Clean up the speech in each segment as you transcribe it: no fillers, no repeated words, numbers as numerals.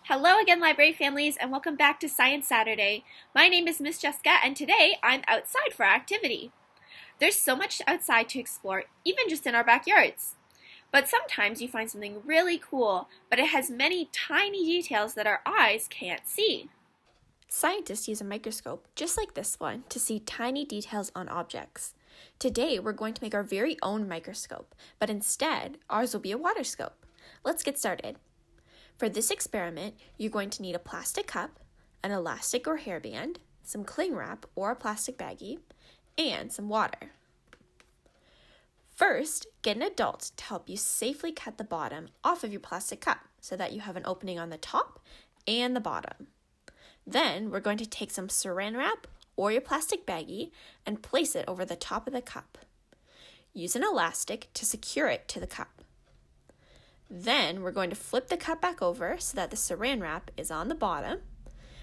Hello again, library families, and welcome back to Science Saturday. My name is Miss Jessica, and today I'm outside for our activity. There's so much outside to explore, even just in our backyards. But sometimes you find something really cool, but it has many tiny details that our eyes can't see. Scientists use a microscope, just like this one, to see tiny details on objects. Today, we're going to make our very own microscope, but instead, ours will be a waterscope. Let's get started. For this experiment, you're going to need a plastic cup, an elastic or hairband, some cling wrap or a plastic baggie, and some water. First, get an adult to help you safely cut the bottom off of your plastic cup so that you have an opening on the top and the bottom. Then, we're going to take some saran wrap or your plastic baggie and place it over the top of the cup. Use an elastic to secure it to the cup. Then we're going to flip the cup back over so that the saran wrap is on the bottom.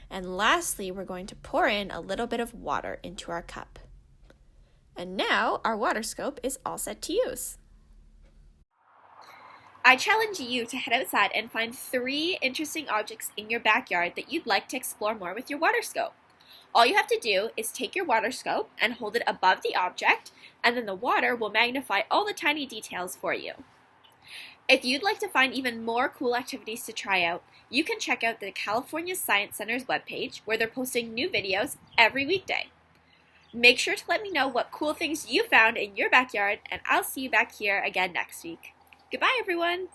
And lastly, we're going to pour in a little bit of water into our cup. And now our waterscope is all set to use. I challenge you to head outside and find 3 interesting objects in your backyard that you'd like to explore more with your waterscope. All you have to do is take your waterscope and hold it above the object, and then the water will magnify all the tiny details for you. If you'd like to find even more cool activities to try out, you can check out the California Science Center's webpage where they're posting new videos every weekday. Make sure to let me know what cool things you found in your backyard, and I'll see you back here again next week. Goodbye, everyone!